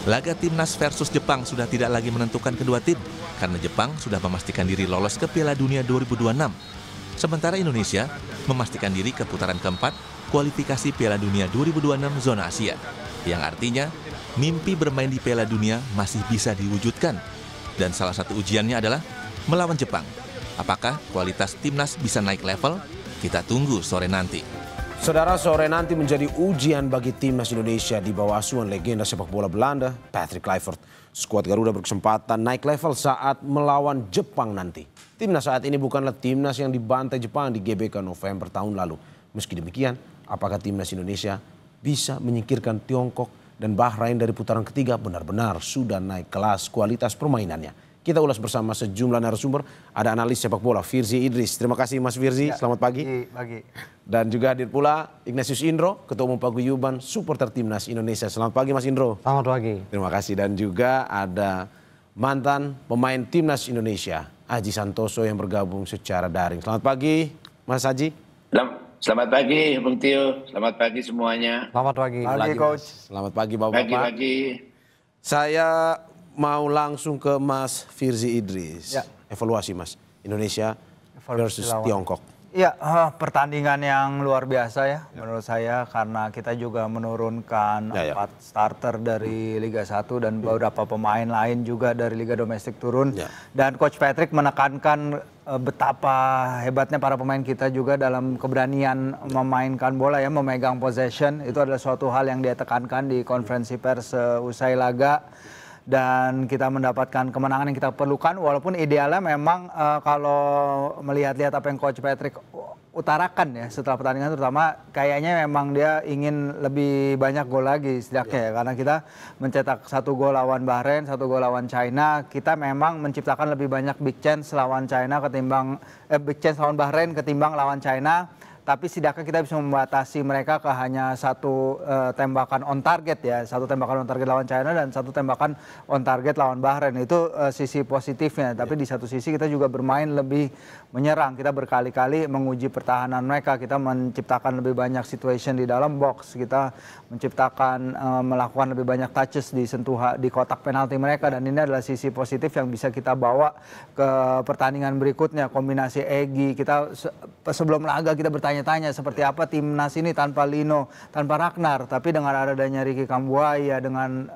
Laga timnas versus Jepang sudah tidak lagi menentukan kedua tim karena Jepang sudah memastikan diri lolos ke Piala Dunia 2026. Sementara Indonesia memastikan diri ke putaran keempat kualifikasi Piala Dunia 2026 zona Asia. Yang artinya mimpi bermain di Piala Dunia masih bisa diwujudkan. Dan salah satu ujiannya adalah melawan Jepang. Apakah kualitas timnas bisa naik level? Kita tunggu sore nanti. Saudara, sore nanti menjadi ujian bagi timnas Indonesia di bawah asuhan legenda sepak bola Belanda, Patrick Kluivert. Skuad Garuda berkesempatan naik level saat melawan Jepang nanti. Timnas saat ini bukanlah timnas yang dibantai Jepang di GBK November tahun lalu. Meski demikian, apakah timnas Indonesia bisa menyingkirkan Tiongkok dan Bahrain dari putaran ketiga benar-benar sudah naik kelas kualitas permainannya? Kita ulas bersama sejumlah narasumber. Ada analis sepak bola Firzi Idris. Terima kasih Mas Firzi, selamat pagi. Dan juga hadir pula Ignatius Indro, Ketua Umum Paguyuban Supporter Timnas Indonesia. Selamat pagi Mas Indro. Selamat pagi. Terima kasih. Dan juga ada mantan pemain Timnas Indonesia, Aji Santoso, yang bergabung secara daring. Selamat pagi Mas Aji. Selamat pagi Bung Tio, selamat pagi semuanya. Selamat pagi. Pagi Coach. Selamat pagi Bapak-Bapak. Pagi. Saya mau langsung ke Mas Firzi Idris. Ya. Evaluasi Mas, Indonesia versus Tiongkok. Ya, pertandingan yang luar biasa ya menurut saya, karena kita juga menurunkan 4 starter dari Liga 1 dan beberapa pemain lain juga dari Liga Domestik turun. Dan Coach Patrick menekankan betapa hebatnya para pemain kita juga dalam keberanian memainkan bola ya, memegang possession. Itu adalah suatu hal yang dia tekankan di konferensi pers usai laga. Dan kita mendapatkan kemenangan yang kita perlukan, walaupun idealnya memang kalau melihat-lihat apa yang Coach Patrick utarakan ya setelah pertandingan, terutama kayaknya memang dia ingin lebih banyak gol lagi setidaknya ya, karena kita mencetak 1 gol lawan Bahrain, 1 gol lawan China. Kita memang menciptakan lebih banyak big chance lawan China ketimbang big chance lawan Bahrain ketimbang lawan China. Tapi setidaknya kita bisa membatasi mereka ke hanya 1 tembakan on target ya. 1 tembakan on target lawan China dan 1 tembakan on target lawan Bahrain. Itu sisi positifnya. Tapi di satu sisi kita juga bermain lebih menyerang. Kita berkali-kali menguji pertahanan mereka. Kita menciptakan lebih banyak situation di dalam box. Kita menciptakan melakukan lebih banyak touches di kotak penalti mereka. Dan ini adalah sisi positif yang bisa kita bawa ke pertandingan berikutnya. Kombinasi Egy. Kita sebelum laga kita bertanya-tanya seperti apa timnas ini tanpa Lino, tanpa Ragnar, tapi dengan adanya Ricky Kambuaya, dengan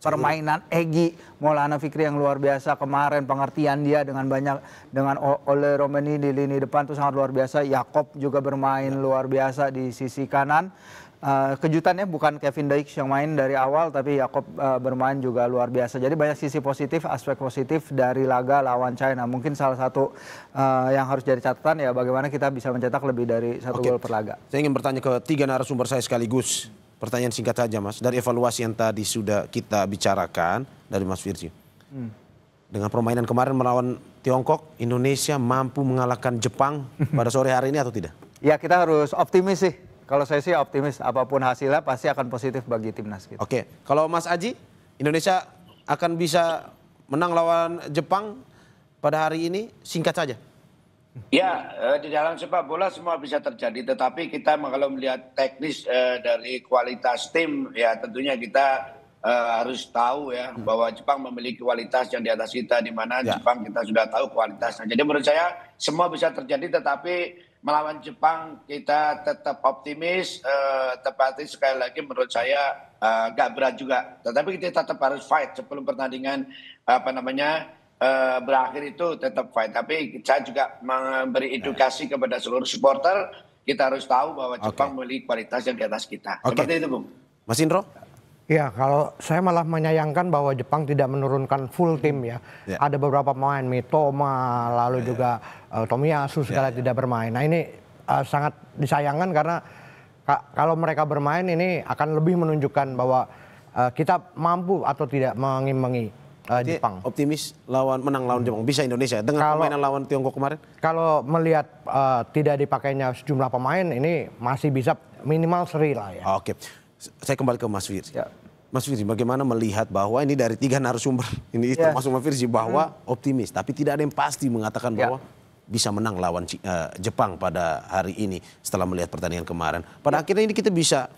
permainan Egy Maulana Fikri yang luar biasa kemarin, pengertian dia dengan Ole Romeni di lini depan itu sangat luar biasa. Jakob juga bermain luar biasa di sisi kanan. Kejutannya bukan Kevin Dijk yang main dari awal, tapi Jakob bermain juga luar biasa. Jadi banyak sisi positif, aspek positif dari laga lawan China. Mungkin salah satu yang harus jadi catatan ya bagaimana kita bisa mencetak lebih dari 1 gol per laga. Saya ingin bertanya ke 3 narasumber saya sekaligus. Pertanyaan singkat saja Mas, dari evaluasi yang tadi sudah kita bicarakan dari Mas Firzi. Dengan permainan kemarin melawan Tiongkok, Indonesia mampu mengalahkan Jepang pada sore hari ini atau tidak? Ya, kita harus optimis sih. Kalau saya sih optimis, apapun hasilnya pasti akan positif bagi timnas kita. Oke, kalau Mas Aji, Indonesia akan bisa menang lawan Jepang pada hari ini, singkat saja. Ya, di dalam sepak bola semua bisa terjadi, tetapi kita kalau melihat teknis dari kualitas tim, ya tentunya kita harus tahu ya bahwa Jepang memiliki kualitas yang di atas kita, di mana Jepang kita sudah tahu kualitasnya. Jadi menurut saya semua bisa terjadi, tetapi melawan Jepang kita tetap optimis, tepatnya sekali lagi menurut saya gak berat juga. Tetapi kita tetap harus fight sebelum pertandingan berakhir itu tetap fight. Tapi saya juga memberi edukasi kepada seluruh supporter, kita harus tahu bahwa Jepang memiliki kualitas yang di atas kita. Seperti itu Bung. Mas Indro? Ya, kalau saya malah menyayangkan bahwa Jepang tidak menurunkan full tim ya. Ada beberapa pemain, Mitoma, lalu juga Tomiyasu segala tidak bermain. Nah ini sangat disayangkan karena kalau mereka bermain ini akan lebih menunjukkan bahwa kita mampu atau tidak mengimbangi Jepang. Optimis menang lawan Jepang, bisa Indonesia dengan permainan lawan Tiongkok kemarin? Kalau melihat tidak dipakainya sejumlah pemain ini masih bisa minimal seri lah ya. Oke. Saya kembali ke Mas Firzi. Mas Firzi, bagaimana melihat bahwa ini dari 3 narasumber, ini termasuk Mas Firzi, bahwa optimis, tapi tidak ada yang pasti mengatakan bahwa bisa menang lawan Jepang pada hari ini setelah melihat pertandingan kemarin. Pada akhirnya ini kita bisa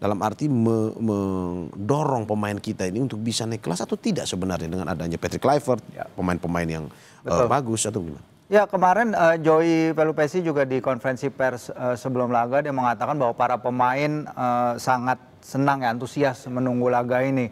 dalam arti mendorong pemain kita ini untuk bisa naik kelas atau tidak sebenarnya dengan adanya Patrick Kluivert, pemain-pemain yang bagus atau gimana? Ya, kemarin Joey Pelupesi juga di konferensi pers sebelum laga dia mengatakan bahwa para pemain sangat senang ya, antusias menunggu laga ini.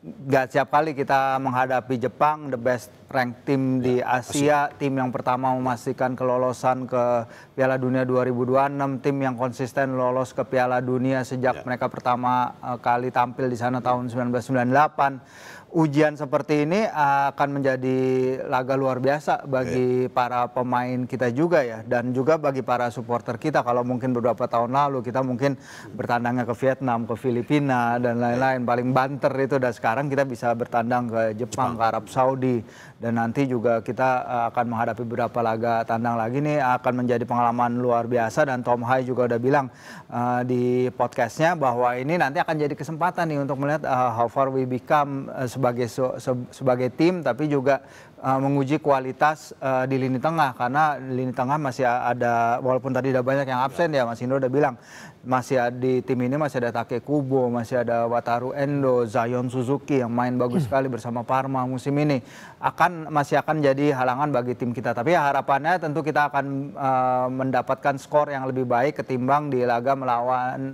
Gak setiap kali kita menghadapi Jepang, the best ranked team di Asia, tim yang pertama memastikan kelolosan ke Piala Dunia 2026, tim yang konsisten lolos ke Piala Dunia sejak mereka pertama kali tampil di sana tahun 1998. Ujian seperti ini akan menjadi laga luar biasa bagi para pemain kita juga ya, dan juga bagi para supporter kita. Kalau mungkin beberapa tahun lalu kita mungkin bertandangnya ke Vietnam, ke Filipina dan lain-lain, paling banter itu, dan sekarang kita bisa bertandang ke Jepang, ke Arab Saudi, dan nanti juga kita akan menghadapi beberapa laga tandang lagi nih, akan menjadi pengalaman luar biasa. Dan Tom Hai juga udah bilang di podcastnya bahwa ini nanti akan jadi kesempatan nih untuk melihat how far we become sebagai tim, tapi juga menguji kualitas di lini tengah, karena di lini tengah masih ada, walaupun tadi udah banyak yang absen ya, Mas Indro udah bilang masih di tim ini masih ada Take Kubo, masih ada Wataru Endo, Zion Suzuki yang main bagus sekali bersama Parma musim ini, masih akan jadi halangan bagi tim kita. Tapi ya harapannya tentu kita akan mendapatkan skor yang lebih baik ketimbang di laga melawan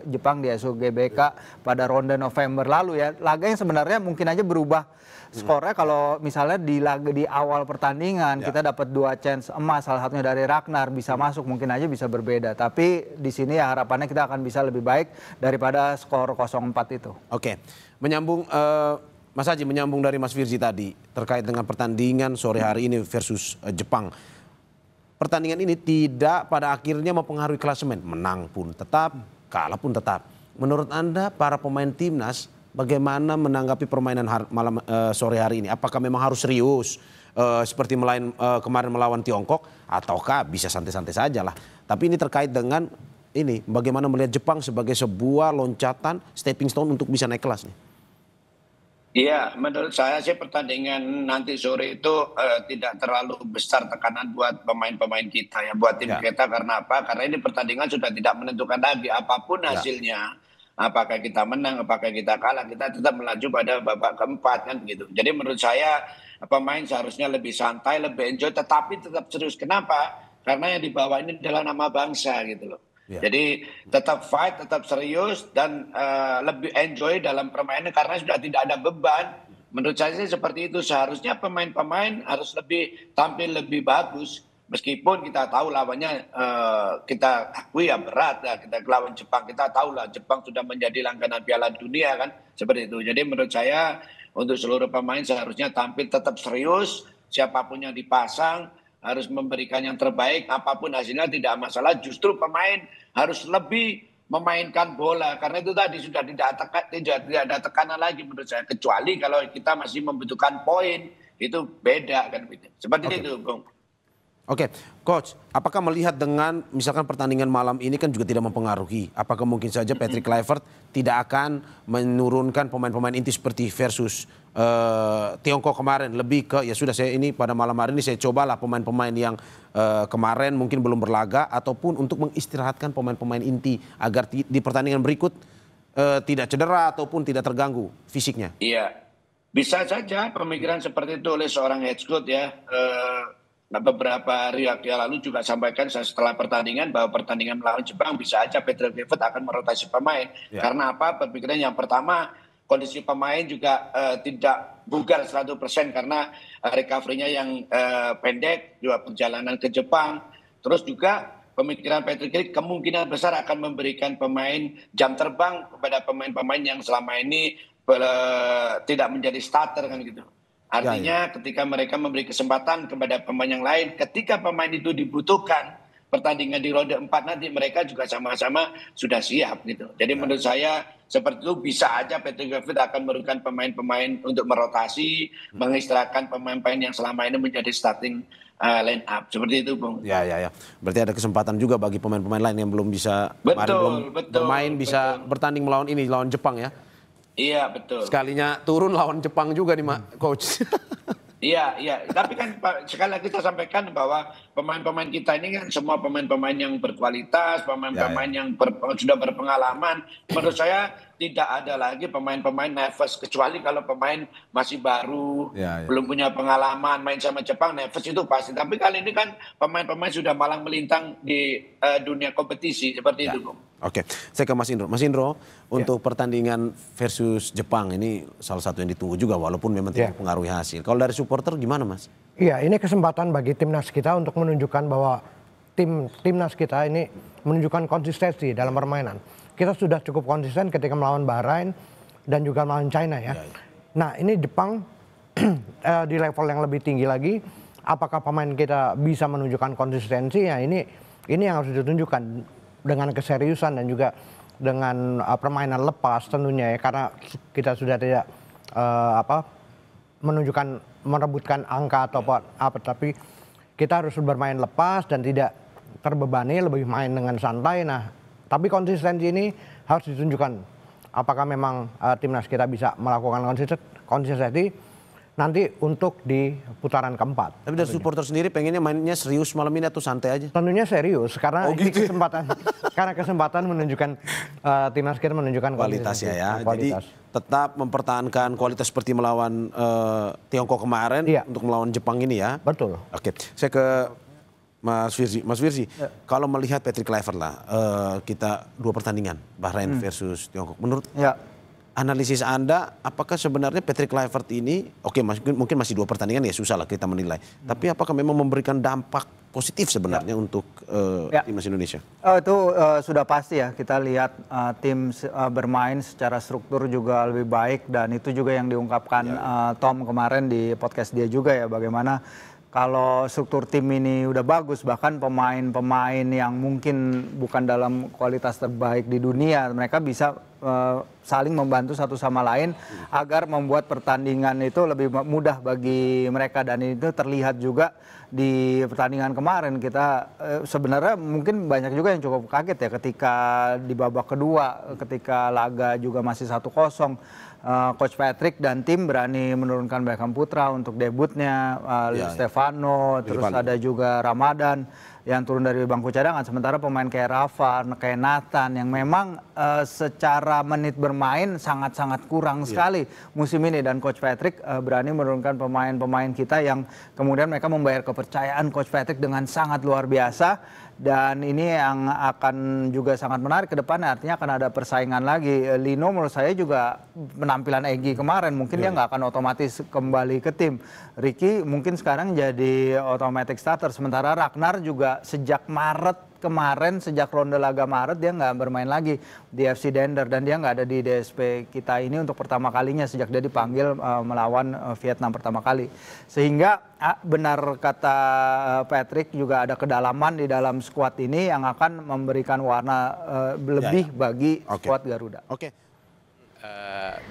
Jepang di SUGBK pada ronde November lalu ya. Laga yang sebenarnya mungkin aja berubah skornya kalau misalnya di awal pertandingan kita dapat 2 chance emas, salah satunya dari Ragnar bisa masuk, mungkin aja bisa berbeda. Tapi di sini ya harapannya kita akan bisa lebih baik daripada skor 0-4 itu. Oke, menyambung Mas Haji, menyambung dari Mas Firzi tadi terkait dengan pertandingan sore hari ini versus Jepang. Pertandingan ini tidak pada akhirnya mempengaruhi klasemen, menang pun tetap, kalah pun tetap. Menurut Anda para pemain timnas bagaimana menanggapi permainan malam sore hari ini? Apakah memang harus serius seperti kemarin melawan Tiongkok, ataukah bisa santai-santai saja lah? Tapi ini terkait dengan ini bagaimana melihat Jepang sebagai sebuah loncatan stepping stone untuk bisa naik kelas nih? Iya, menurut saya sih pertandingan nanti sore itu tidak terlalu besar tekanan buat pemain-pemain kita ya, buat tim kita. Karena apa? Karena ini pertandingan sudah tidak menentukan lagi apapun hasilnya. Apakah kita menang, apakah kita kalah, kita tetap melaju pada babak keempat kan gitu. Jadi menurut saya pemain seharusnya lebih santai, lebih enjoy, tetapi tetap serius. Kenapa? Karena yang dibawa ini adalah nama bangsa gitu loh. Jadi tetap fight, tetap serius, dan lebih enjoy dalam permainan karena sudah tidak ada beban. Menurut saya sih seperti itu. Seharusnya pemain-pemain harus tampil lebih bagus. Meskipun kita tahu lawannya kita akui ya berat ya, kita lawan Jepang, kita tahu lah Jepang sudah menjadi langganan Piala Dunia kan, seperti itu. Jadi menurut saya untuk seluruh pemain seharusnya tampil tetap serius, siapapun yang dipasang harus memberikan yang terbaik, apapun hasilnya tidak masalah. Justru pemain harus lebih memainkan bola, karena itu tadi sudah tidak ada tekanan lagi menurut saya, kecuali kalau kita masih membutuhkan poin, itu beda kan, seperti itu Bung. Oke, Coach, apakah melihat dengan misalkan pertandingan malam ini kan juga tidak mempengaruhi, apakah mungkin saja Patrick Kluivert tidak akan menurunkan pemain-pemain inti seperti versus Tiongkok kemarin, lebih ke ya sudah saya ini pada malam hari ini saya cobalah pemain-pemain yang kemarin mungkin belum berlaga, ataupun untuk mengistirahatkan pemain-pemain inti agar di pertandingan berikut tidak cedera ataupun tidak terganggu fisiknya? Iya, bisa saja pemikiran seperti itu oleh seorang head coach ya. Nah, beberapa hari yang lalu juga sampaikan setelah pertandingan bahwa pertandingan melawan Jepang bisa aja Patrick Kluivert akan merotasi pemain. Karena apa? Pemikiran yang pertama, kondisi pemain juga tidak bugar 100% karena recovery-nya yang pendek, juga perjalanan ke Jepang. Terus juga pemikiran Patrick Kluivert kemungkinan besar akan memberikan pemain jam terbang kepada pemain-pemain yang selama ini tidak menjadi starter kan gitu. Artinya ketika mereka memberi kesempatan kepada pemain yang lain, ketika pemain itu dibutuhkan pertandingan di ronde 4 nanti mereka juga sama-sama sudah siap gitu. Jadi menurut saya seperti itu bisa aja Patrick Kluivert akan memberikan pemain-pemain untuk merotasi, mengistirahatkan pemain-pemain yang selama ini menjadi starting line up. Seperti itu Bung. Ya. Berarti ada kesempatan juga bagi pemain-pemain lain yang belum bisa bermain, bisa bertanding lawan Jepang ya. Iya betul. Sekalinya turun lawan Jepang juga nih Coach. Iya, iya. Tapi kan Pak, sekali lagi kita sampaikan bahwa pemain-pemain kita ini kan semua pemain-pemain yang berkualitas, pemain-pemain yang sudah berpengalaman. Menurut saya tidak ada lagi pemain-pemain nervous, kecuali kalau pemain masih baru, belum punya pengalaman, main sama Jepang, nervous itu pasti. Tapi kali ini kan pemain-pemain sudah malang melintang di dunia kompetisi, seperti itu, Bung. Oke, saya ke Mas Indro. Mas Indro, untuk pertandingan versus Jepang ini salah satu yang ditunggu juga walaupun memang tidak mempengaruhi hasil. Kalau dari supporter gimana, Mas? Iya, ini kesempatan bagi timnas kita untuk menunjukkan bahwa timnas kita ini menunjukkan konsistensi dalam permainan. Kita sudah cukup konsisten ketika melawan Bahrain dan juga melawan China ya. Nah, ini Jepang di level yang lebih tinggi lagi. Apakah pemain kita bisa menunjukkan konsistensi? Ya ini yang harus ditunjukkan dengan keseriusan dan juga dengan permainan lepas tentunya ya, karena kita sudah tidak merebutkan angka atau apa, tapi kita harus bermain lepas dan tidak terbebani, lebih main dengan santai. Nah, tapi konsistensi ini harus ditunjukkan. Apakah memang timnas kita bisa melakukan konsistensi nanti untuk di putaran keempat. Tapi dari supporter sendiri pengennya mainnya serius malam ini atau santai aja? Tentunya serius karena ini kesempatan menunjukkan timnas kita menunjukkan kualitasnya ya. Kualitas. Jadi tetap mempertahankan kualitas seperti melawan Tiongkok kemarin untuk melawan Jepang ini ya. Betul. Oke, saya ke Mas Firzi. Mas Firzi, kalau melihat Patrick Kluivert lah, kita 2 pertandingan Bahrain versus Tiongkok. Menurut analisis Anda, apakah sebenarnya Patrick Kluivert ini, mungkin masih 2 pertandingan ya susah lah kita menilai. Tapi apakah memang memberikan dampak positif sebenarnya untuk timnas Indonesia? Itu sudah pasti ya, kita lihat tim bermain secara struktur juga lebih baik, dan itu juga yang diungkapkan Tom kemarin di podcast dia juga ya, bagaimana kalau struktur tim ini udah bagus, bahkan pemain-pemain yang mungkin bukan dalam kualitas terbaik di dunia, mereka bisa saling membantu satu sama lain agar membuat pertandingan itu lebih mudah bagi mereka, dan itu terlihat juga di pertandingan kemarin. Kita sebenarnya mungkin banyak juga yang cukup kaget ya ketika di babak kedua, ketika laga juga masih 1-0, Coach Patrick dan tim berani menurunkan Beckham Putra untuk debutnya, Stefano, terus ada juga Ramadan yang turun dari bangku cadangan, sementara pemain kayak Rafa, kayak Nathan yang memang secara menit bermain sangat-sangat kurang sekali musim ini, dan Coach Patrick berani menurunkan pemain-pemain kita yang kemudian mereka membayar kepercayaan Coach Patrick dengan sangat luar biasa, dan ini yang akan juga sangat menarik ke depannya, artinya akan ada persaingan lagi. Lino menurut saya juga penampilan Egy kemarin mungkin dia nggak akan otomatis kembali ke tim. Ricky mungkin sekarang jadi automatic starter, sementara Ragnar juga sejak Maret kemarin, sejak ronde laga Maret dia nggak bermain lagi di FC Dender, dan dia nggak ada di DSP kita ini untuk pertama kalinya sejak dia dipanggil melawan Vietnam pertama kali. Sehingga benar kata Patrick, juga ada kedalaman di dalam skuad ini yang akan memberikan warna lebih bagi skuad Garuda.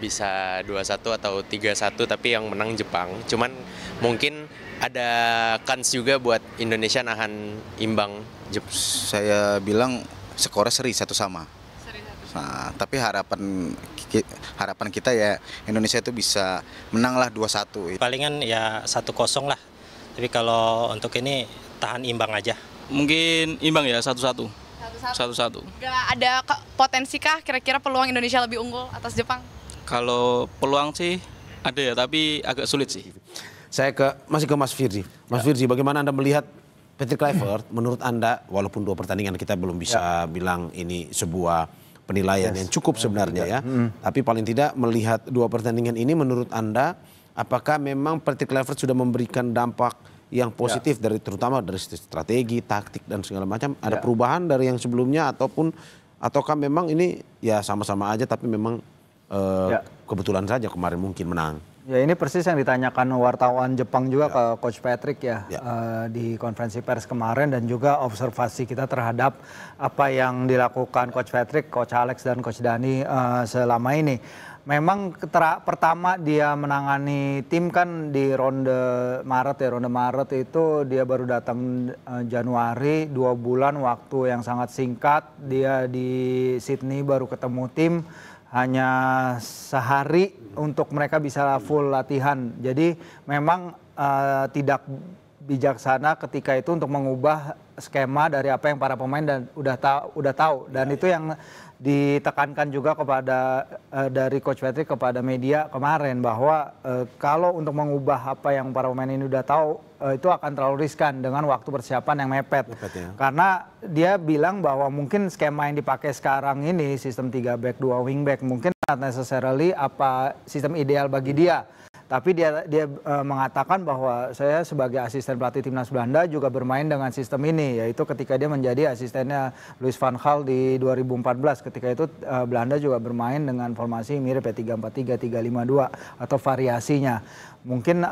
Bisa 2-1 atau 3-1, tapi yang menang Jepang. Cuman mungkin ada kans juga buat Indonesia nahan imbang. Saya bilang skornya seri 1-1. Nah, tapi harapan kita ya Indonesia itu bisa menang lah 2-1. Palingan ya 1-0 lah. Tapi kalau untuk ini tahan imbang aja. Mungkin imbang ya 1-1. 1-1. Gak ada potensi kah kira-kira peluang Indonesia lebih unggul atas Jepang? Kalau peluang sih ada ya, tapi agak sulit sih. Saya masih ke Mas Firzi. Mas Firzi, bagaimana Anda melihat Patrick Kluivert? Menurut Anda, walaupun 2 pertandingan kita belum bisa bilang ini sebuah penilaian yang cukup sebenarnya ya. Tapi paling tidak melihat 2 pertandingan ini, menurut Anda, apakah memang Patrick Kluivert sudah memberikan dampak yang positif terutama dari strategi, taktik dan segala macam? Ada perubahan dari yang sebelumnya ataukah memang ini ya sama-sama aja, tapi memang kebetulan saja kemarin mungkin menang? Ya, ini persis yang ditanyakan wartawan Jepang juga ke Coach Patrick di konferensi pers kemarin, dan juga observasi kita terhadap apa yang dilakukan Coach Patrick, Coach Alex dan Coach Dani selama ini. Memang pertama dia menangani tim kan di ronde Maret itu dia baru datang Januari, 2 bulan waktu yang sangat singkat. Dia di Sydney baru ketemu tim hanya sehari untuk mereka bisa full latihan. Jadi memang tidak bijaksana ketika itu untuk mengubah skema dari apa yang para pemain dan udah tahu dan itu yang ditekankan juga kepada dari Coach Patrick kepada media kemarin bahwa kalau untuk mengubah apa yang para pemain ini udah tahu itu akan terlalu riskan dengan waktu persiapan yang mepet ya. Karena dia bilang bahwa mungkin skema yang dipakai sekarang ini sistem 3 back 2 wing back mungkin not necessarily apa sistem ideal bagi dia. Tapi dia mengatakan bahwa saya sebagai asisten pelatih timnas Belanda juga bermain dengan sistem ini, yaitu ketika dia menjadi asistennya Louis van Gaal di 2014. Ketika itu Belanda juga bermain dengan formasi mirip ya 3-4-3, 3-5-2 atau variasinya. Mungkin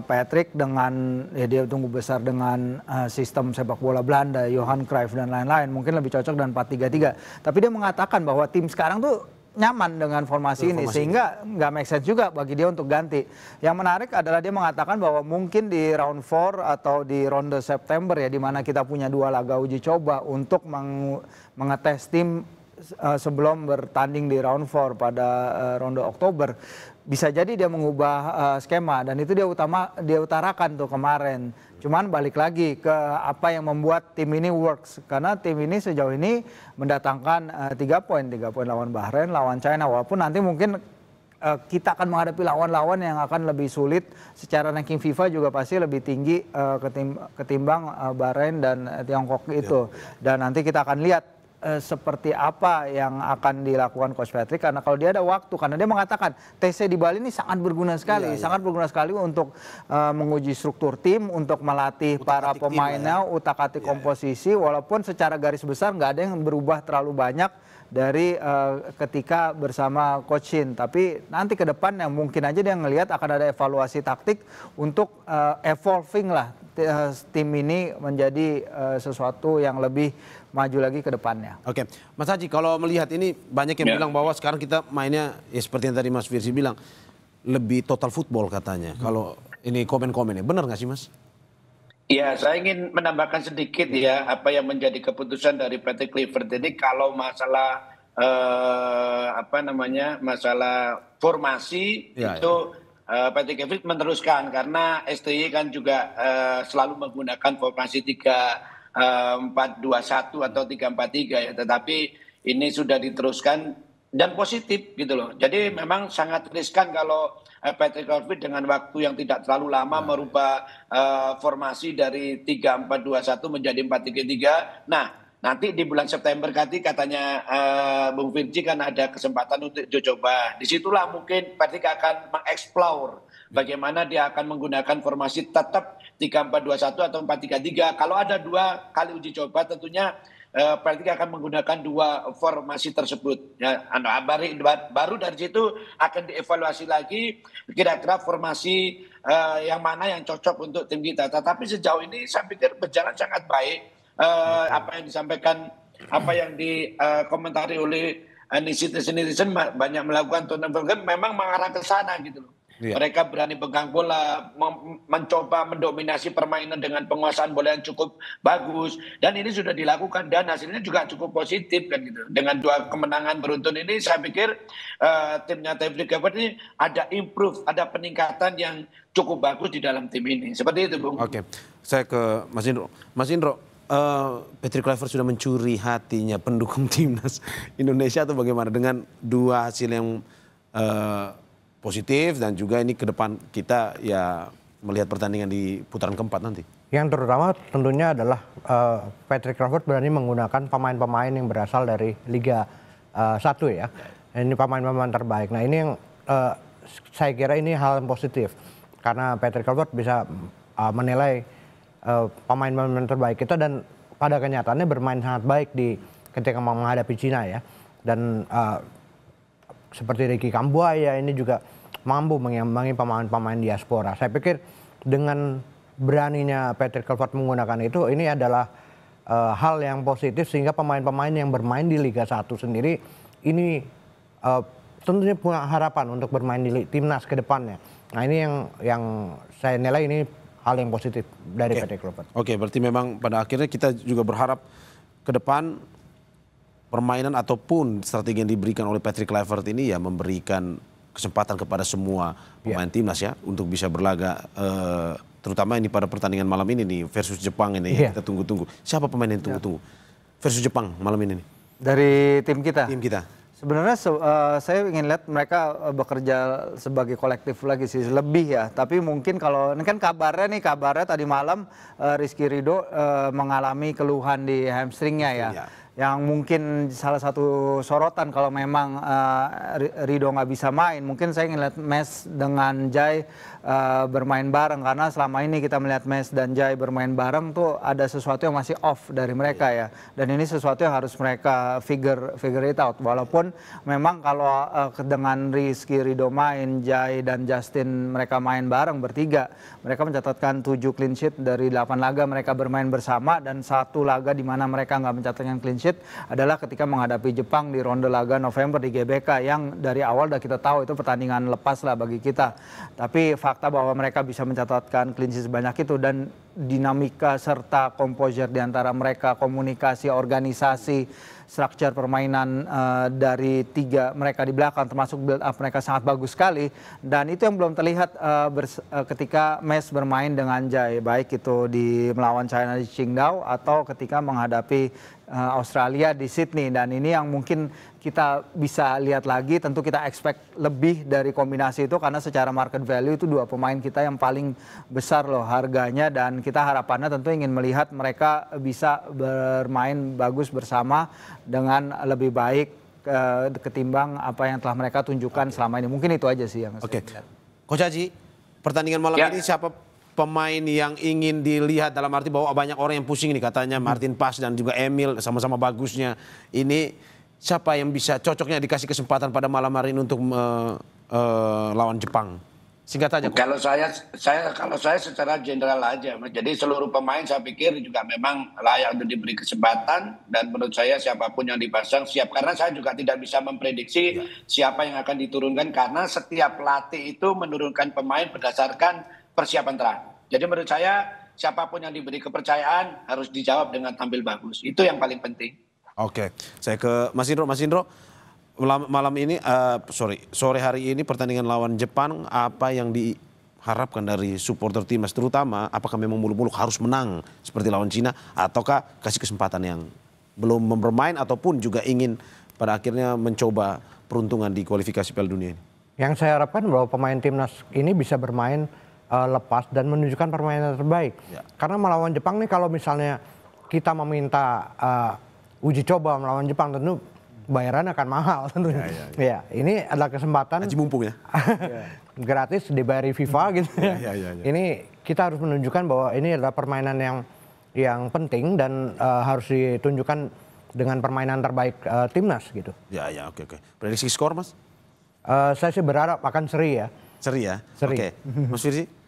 Patrick dengan ya dia tumbuh besar dengan sistem sepak bola Belanda, Johan Cruyff dan lain-lain, mungkin lebih cocok dengan 4-3-3. Tapi dia mengatakan bahwa tim sekarang tuh nyaman dengan formasi ini sehingga nggak make sense juga bagi dia untuk ganti. Yang menarik adalah dia mengatakan bahwa mungkin di round 4 atau di ronde September ya di mana kita punya 2 laga uji coba untuk mengetes tim sebelum bertanding di round 4 pada ronde Oktober. Bisa jadi dia mengubah skema dan itu dia utarakan tuh kemarin. Cuman balik lagi ke apa yang membuat tim ini works. Karena tim ini sejauh ini mendatangkan 3 poin lawan Bahrain, lawan China. Walaupun nanti mungkin kita akan menghadapi lawan-lawan yang akan lebih sulit. Secara ranking FIFA juga pasti lebih tinggi ketimbang Bahrain dan Tiongkok itu. Dan nanti kita akan lihat seperti apa yang akan dilakukan Coach Patrick karena kalau dia ada waktu karena dia mengatakan TC di Bali ini sangat berguna sekali berguna sekali untuk menguji struktur tim untuk melatih para pemainnya utak-atik komposisi walaupun secara garis besar nggak ada yang berubah terlalu banyak dari ketika bersama Coach Shin tapi nanti ke depan yang mungkin aja dia ngelihat akan ada evaluasi taktik untuk evolving lah tim ini menjadi sesuatu yang lebih maju lagi ke depannya. Oke, Mas Haji, kalau melihat ini banyak yang bilang bahwa sekarang kita mainnya ya seperti yang tadi Mas Firsi bilang lebih total football katanya. Kalau ini komen-komennya benar nggak sih Mas? Ya, saya ingin menambahkan sedikit ya apa yang menjadi keputusan dari Patrick Kluivert ini kalau masalah masalah formasi itu Patrick Kluivert meneruskan karena STY kan juga selalu menggunakan formasi 4-2-1 atau 3-4-3 ya, tetapi ini sudah diteruskan dan positif gitu loh. Jadi memang sangat riskan kalau Patrick Kluivert dengan waktu yang tidak terlalu lama merubah formasi dari 3-4-2-1 menjadi 4-3-3. Nah, nanti di bulan September katanya Bung Firji kan ada kesempatan untuk coba. Disitulah mungkin Patrick akan mengeksplor bagaimana dia akan menggunakan formasi tetap 3-4-2-1 atau 4-3-3. Kalau ada 2 kali uji coba tentunya Patrick akan menggunakan 2 formasi tersebut. Ya, baru dari situ akan dievaluasi lagi kira-kira formasi yang mana yang cocok untuk tim kita. Tetapi sejauh ini saya pikir berjalan sangat baik. Apa yang disampaikan, apa yang dikomentari oleh netizen banyak melakukan turnover memang mengarah ke sana gitu loh. Mereka berani pegang bola, mencoba mendominasi permainan dengan penguasaan bola yang cukup bagus dan ini sudah dilakukan dan hasilnya juga cukup positif kan gitu. Dengan 2 kemenangan beruntun ini saya pikir timnya Patrick Kluivert ini ada improve, ada peningkatan yang cukup bagus di dalam tim ini. Seperti itu, Bung. Oke. Saya ke Mas Indro. Mas Indro, Patrick Kluivert sudah mencuri hatinya pendukung timnas Indonesia atau bagaimana dengan 2 hasil yang positif dan juga ini ke depan kita ya melihat pertandingan di putaran keempat nanti? Yang terutama tentunya adalah Patrick Kluivert berani menggunakan pemain-pemain yang berasal dari Liga 1 ya. Ini pemain-pemain terbaik. Nah ini yang saya kira ini hal yang positif karena Patrick Kluivert bisa menilai pemain-pemain terbaik kita dan pada kenyataannya bermain sangat baik ketika menghadapi Cina ya. Dan seperti Ricky Kambuaya ini juga mampu mengimbangi pemain-pemain diaspora. Saya pikir dengan beraninya Patrick Kluivert menggunakan itu, ini adalah hal yang positif sehingga pemain-pemain yang bermain di Liga 1 sendiri ini tentunya punya harapan untuk bermain di timnas ke depannya. Nah ini yang saya nilai ini hal yang positif dari Patrick Kluivert. Oke, berarti memang pada akhirnya kita juga berharap ke depan permainan ataupun strategi yang diberikan oleh Patrick Kluivert ini ya memberikan kesempatan kepada semua pemain timnas ya untuk bisa berlaga, terutama ini pada pertandingan malam ini nih versus Jepang ini yang kita tunggu-tunggu. Siapa pemain yang tunggu-tunggu versus Jepang malam ini nih? Dari tim kita? Tim kita. Sebenarnya saya ingin lihat mereka bekerja sebagai kolektif lagi sih, lebih ya. Tapi mungkin kalau ini kan kabarnya tadi malam Rizky Ridho mengalami keluhan di hamstringnya ya. Yang mungkin salah satu sorotan kalau memang Ridho nggak bisa main, mungkin saya ingin lihat Mes dengan Jai bermain bareng, karena selama ini kita melihat Mes dan Jai bermain bareng tuh ada sesuatu yang masih off dari mereka ya, dan ini sesuatu yang harus mereka figure it out. Walaupun memang kalau dengan Rizky Ridho main, Jai dan Justin mereka main bareng bertiga, mereka mencatatkan 7 clean sheet dari 8 laga mereka bermain bersama, dan 1 laga di mana mereka nggak mencatatkan clean sheet adalah ketika menghadapi Jepang di ronde laga November di GBK, yang dari awal udah kita tahu itu pertandingan lepas lah bagi kita. Tapi fakta bahwa mereka bisa mencatatkan clean sheet sebanyak itu, dan dinamika serta komposer di antara mereka, komunikasi, organisasi, struktur permainan dari 3 mereka di belakang termasuk build up mereka sangat bagus sekali, dan itu yang belum terlihat ketika Mes bermain dengan Jai, baik itu di melawan China di Qingdao atau ketika menghadapi Australia di Sydney. Dan ini yang mungkin kita bisa lihat lagi, tentu kita expect lebih dari kombinasi itu karena secara market value itu 2 pemain kita yang paling besar loh harganya, dan kita harapannya tentu ingin melihat mereka bisa bermain bagus bersama dengan lebih baik ketimbang apa yang telah mereka tunjukkan selama ini. Mungkin itu aja sih yang saya lihat. Coach Haji, pertandingan malam ini siapa pemain yang ingin dilihat, dalam arti bahwa banyak orang yang pusing nih katanya Martin Paes dan juga Emil sama-sama bagusnya. Ini siapa yang bisa cocoknya dikasih kesempatan pada malam hari ini untuk lawan Jepang? Singkat aja. Kalau saya secara general aja. Jadi seluruh pemain saya pikir juga memang layak untuk diberi kesempatan, dan menurut saya siapapun yang dipasang siap, karena saya juga tidak bisa memprediksi siapa yang akan diturunkan karena setiap pelatih itu menurunkan pemain berdasarkan persiapan terakhir. Jadi menurut saya siapapun yang diberi kepercayaan harus dijawab dengan tampil bagus. Itu yang paling penting. Oke, saya ke Mas Indro. Mas Indro, malam ini, sore hari ini pertandingan lawan Jepang, apa yang diharapkan dari supporter timnas, terutama apakah memang muluk-muluk harus menang seperti lawan Cina, ataukah kasih kesempatan yang belum bermain ataupun juga ingin pada akhirnya mencoba peruntungan di kualifikasi Piala Dunia ini? Yang saya harapkan bahwa pemain timnas ini bisa bermain lepas dan menunjukkan permainan terbaik. Karena melawan Jepang nih, kalau misalnya kita meminta uji coba melawan Jepang, tentu bayaran akan mahal tentunya. Ya, ini adalah kesempatan. Haji mumpung ya. Gratis dibayari FIFA gitu. Ini kita harus menunjukkan bahwa ini adalah permainan yang penting dan harus ditunjukkan dengan permainan terbaik timnas gitu. Oke. Prediksi skor, Mas? Saya sih berharap akan seri ya. Seri ya? Seri. Oke. Mas Firzi?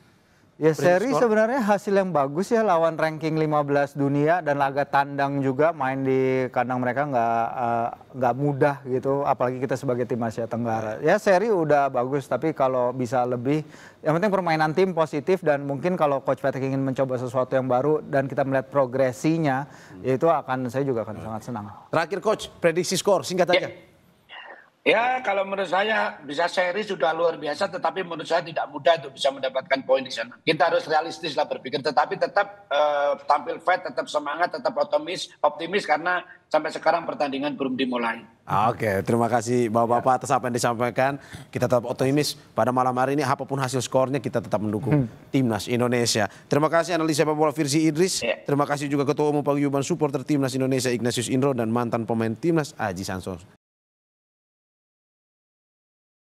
Ya, seri sebenarnya hasil yang bagus ya, lawan ranking 15 dunia dan laga tandang juga, main di kandang mereka nggak mudah gitu, apalagi kita sebagai tim Asia Tenggara. Ya seri udah bagus, tapi kalau bisa lebih, yang penting permainan tim positif, dan mungkin kalau Coach Patrick ingin mencoba sesuatu yang baru dan kita melihat progresinya, ya itu saya juga akan sangat senang. Terakhir Coach, prediksi skor singkat aja. Ya, kalau menurut saya bisa seri sudah luar biasa, tetapi menurut saya tidak mudah untuk bisa mendapatkan poin di sana. Kita harus realistis lah berpikir, tetapi tetap tampil fight, tetap semangat, tetap optimis karena sampai sekarang pertandingan belum dimulai. Oke, terima kasih Bapak-Bapak atas apa yang disampaikan. Kita tetap optimis pada malam hari ini, apapun hasil skornya kita tetap mendukung Timnas Indonesia. Terima kasih analis sepak bola Firzi Idris. Terima kasih juga Ketua Umum Paguyuban Supporter Timnas Indonesia Ignatius Indro dan mantan pemain Timnas Aji Sansos.